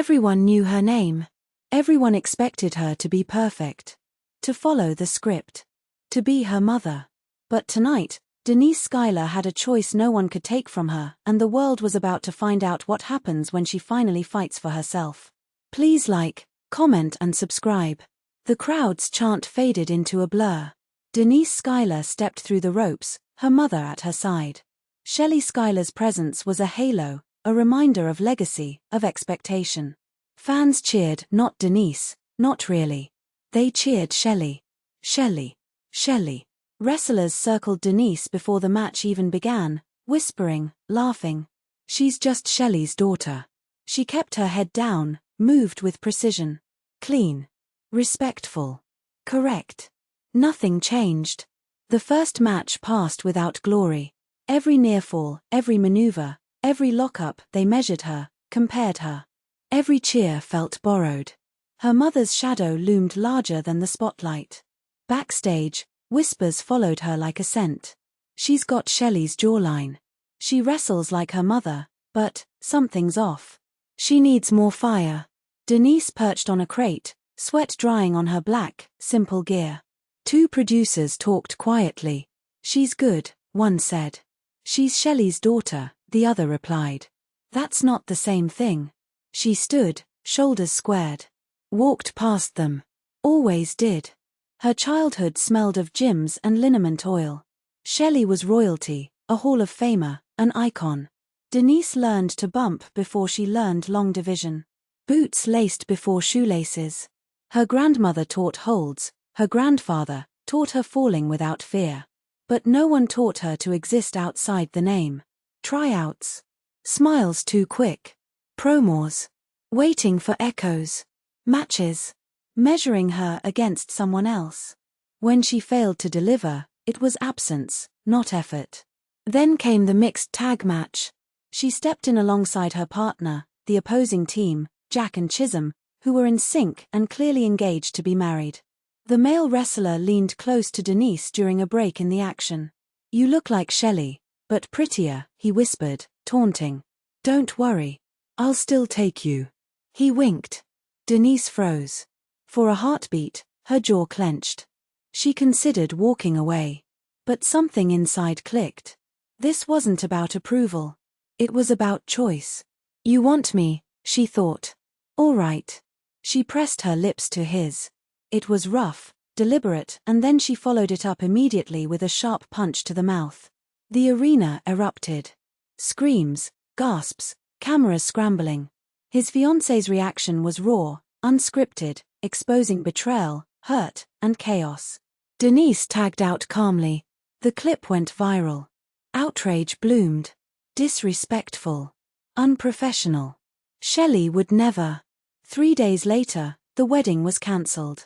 Everyone knew her name. Everyone expected her to be perfect. To follow the script. To be her mother. But tonight, Dennise Skyler had a choice no one could take from her, and the world was about to find out what happens when she finally fights for herself. Please like, comment and subscribe. The crowd's chant faded into a blur. Dennise Skyler stepped through the ropes, her mother at her side. Shelly Skyler's presence was a halo, a reminder of legacy, of expectation. Fans cheered not Dennise, not really. They cheered Shelly. Shelly. Shelly. Wrestlers circled Dennise before the match even began, whispering, laughing. She's just Shelly's daughter. She kept her head down, moved with precision. Clean. Respectful. Correct. Nothing changed. The first match passed without glory. Every nearfall, every maneuver, every lockup, they measured her, compared her. Every cheer felt borrowed. Her mother's shadow loomed larger than the spotlight. Backstage, whispers followed her like a scent. She's got Shelly's jawline. She wrestles like her mother, but something's off. She needs more fire. Dennise perched on a crate, sweat drying on her black, simple gear. Two producers talked quietly. She's good, one said. She's Shelly's daughter, the other replied. That's not the same thing. She stood, shoulders squared. Walked past them. Always did. Her childhood smelled of gyms and liniment oil. Shelly was royalty, a Hall of Famer, an icon. Dennise learned to bump before she learned long division. Boots laced before shoelaces. Her grandmother taught holds, her grandfather taught her falling without fear. But no one taught her to exist outside the name. Tryouts. Smiles too quick. Promos. Waiting for echoes. Matches. Measuring her against someone else. When she failed to deliver, it was absence, not effort. Then came the mixed tag match. She stepped in alongside her partner, the opposing team, Jack and Chisholm, who were in sync and clearly engaged to be married. The male wrestler leaned close to Dennise during a break in the action. You look like Shelly, but prettier, he whispered, taunting. Don't worry. I'll still take you. He winked. Dennise froze. For a heartbeat, her jaw clenched. She considered walking away. But something inside clicked. This wasn't about approval. It was about choice. You want me, she thought. All right. She pressed her lips to his. It was rough, deliberate, and then she followed it up immediately with a sharp punch to the mouth. The arena erupted. Screams, gasps, cameras scrambling. His fiancée's reaction was raw, unscripted, exposing betrayal, hurt, and chaos. Dennise tagged out calmly. The clip went viral. Outrage bloomed. Disrespectful. Unprofessional. Shelly would never. 3 days later, the wedding was cancelled.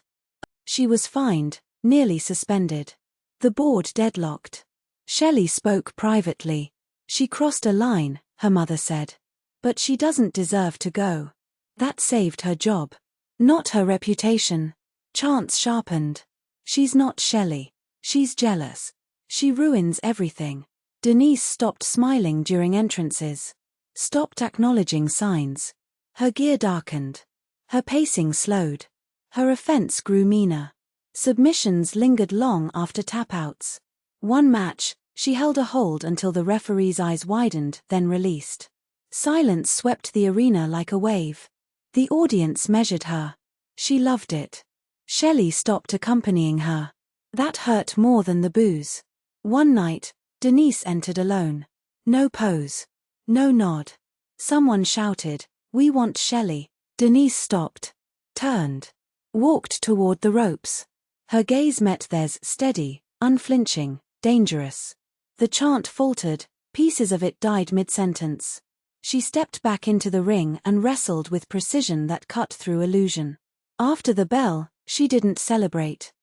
She was fined, nearly suspended. The board deadlocked. Shelly spoke privately. She crossed a line, her mother said. But she doesn't deserve to go. That saved her job. Not her reputation. Chants sharpened. She's not Shelly. She's jealous. She ruins everything. Dennise stopped smiling during entrances. Stopped acknowledging signs. Her gear darkened. Her pacing slowed. Her offense grew meaner. Submissions lingered long after tap-outs. One match, she held a hold until the referee's eyes widened, then released. Silence swept the arena like a wave. The audience measured her. She loved it. Shelly stopped accompanying her. That hurt more than the booze. One night, Dennise entered alone. No pose. No nod. Someone shouted, "We want Shelly." Dennise stopped. Turned. Walked toward the ropes. Her gaze met theirs, steady, unflinching, dangerous. The chant faltered, pieces of it died mid-sentence. She stepped back into the ring and wrestled with precision that cut through illusion. After the bell, she didn't celebrate.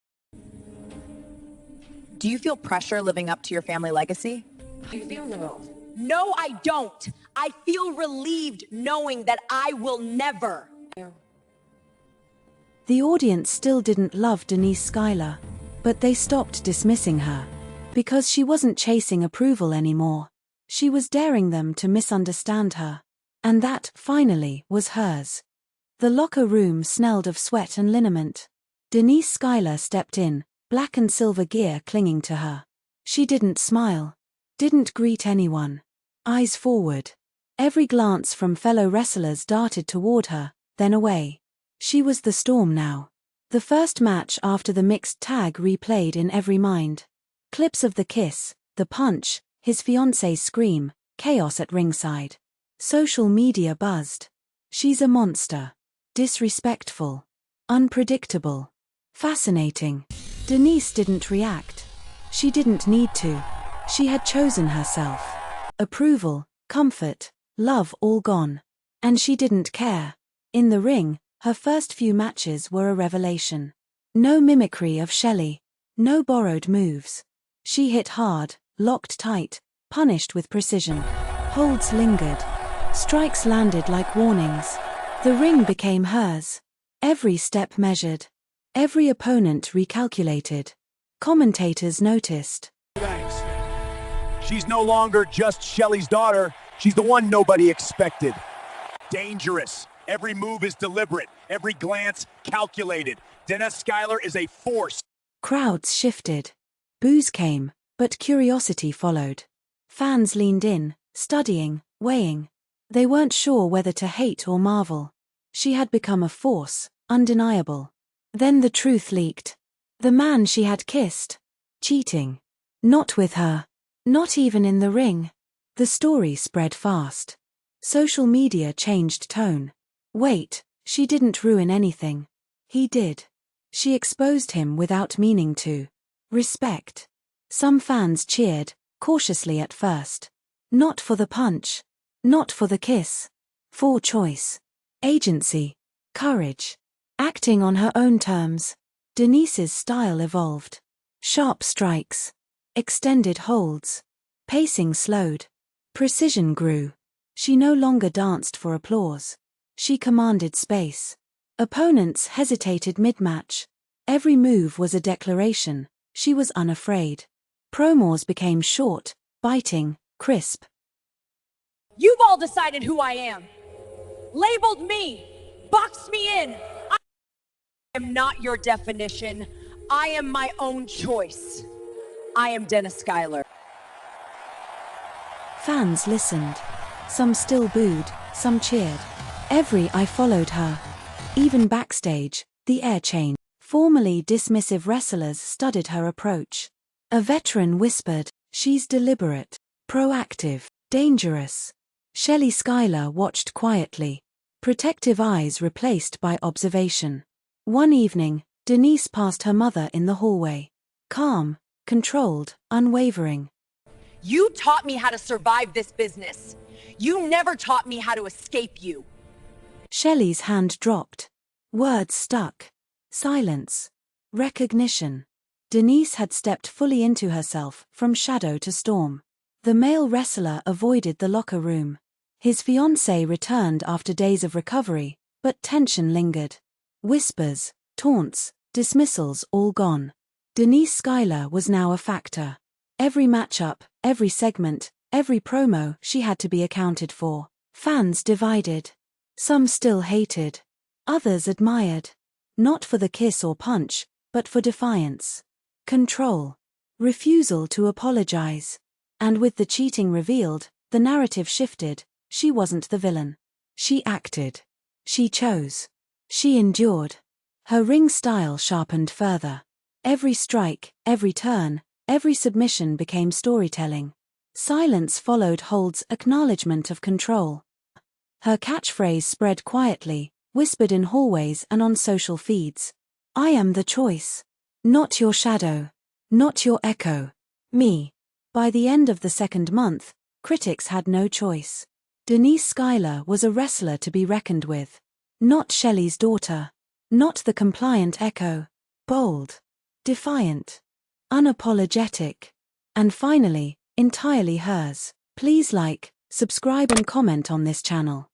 Do you feel pressure living up to your family legacy? I feel no. No, I don't. I feel relieved knowing that I will never. The audience still didn't love Dennise Skyler, but they stopped dismissing her. Because she wasn't chasing approval anymore. She was daring them to misunderstand her. And that, finally, was hers. The locker room smelled of sweat and liniment. Dennise Skyler stepped in, black and silver gear clinging to her. She didn't smile. Didn't greet anyone. Eyes forward. Every glance from fellow wrestlers darted toward her, then away. She was the storm now. The first match after the mixed tag replayed in every mind. Clips of the kiss, the punch, his fiancée's scream, chaos at ringside. Social media buzzed. She's a monster. Disrespectful. Unpredictable. Fascinating. Dennise didn't react. She didn't need to. She had chosen herself. Approval, comfort, love all gone. And she didn't care. In the ring, her first few matches were a revelation. No mimicry of Shelly. No borrowed moves. She hit hard, locked tight, punished with precision. Holds lingered. Strikes landed like warnings. The ring became hers. Every step measured. Every opponent recalculated. Commentators noticed. Thanks. She's no longer just Shelly's daughter. She's the one nobody expected. Dangerous. Every move is deliberate. Every glance calculated. Dennise Skyler is a force. Crowds shifted. Boos came, but curiosity followed. Fans leaned in, studying, weighing. They weren't sure whether to hate or marvel. She had become a force, undeniable. Then the truth leaked. The man she had kissed. Cheating. Not with her. Not even in the ring. The story spread fast. Social media changed tone. Wait, she didn't ruin anything. He did. She exposed him without meaning to. Respect. Some fans cheered, cautiously at first. Not for the punch. Not for the kiss. For choice. Agency. Courage. Acting on her own terms. Dennise's style evolved. Sharp strikes. Extended holds. Pacing slowed. Precision grew. She no longer danced for applause. She commanded space. Opponents hesitated mid-match. Every move was a declaration. She was unafraid. Promos became short, biting, crisp. You've all decided who I am. Labeled me. Boxed me in. I am not your definition. I am my own choice. I am Dennise Skyler. Fans listened. Some still booed, some cheered. Every eye followed her. Even backstage, the air changed. Formerly dismissive wrestlers studied her approach. A veteran whispered, "She's deliberate, proactive, dangerous." Shelly Skyler watched quietly. Protective eyes replaced by observation. One evening, Dennise passed her mother in the hallway. Calm, controlled, unwavering. You taught me how to survive this business. You never taught me how to escape you. Shelly's hand dropped. Words stuck. Silence. Recognition. Dennise had stepped fully into herself, from shadow to storm. The male wrestler avoided the locker room. His fiancée returned after days of recovery, but tension lingered. Whispers, taunts, dismissals all gone. Dennise Skyler was now a factor. Every matchup, every segment, every promo she had to be accounted for. Fans divided. Some still hated. Others admired. Not for the kiss or punch, but for defiance. Control. Refusal to apologize. And with the cheating revealed, the narrative shifted. She wasn't the villain. She acted. She chose. She endured. Her ring style sharpened further. Every strike, every turn, every submission became storytelling. Silence followed Hold's acknowledgement of control. Her catchphrase spread quietly, whispered in hallways and on social feeds. "I am the choice. Not your shadow. Not your echo. Me." By the end of the second month, critics had no choice. Dennise Skyler was a wrestler to be reckoned with. Not Shelly's daughter. Not the compliant echo. Bold. Defiant. Unapologetic. And finally, entirely hers. Please like, subscribe and comment on this channel.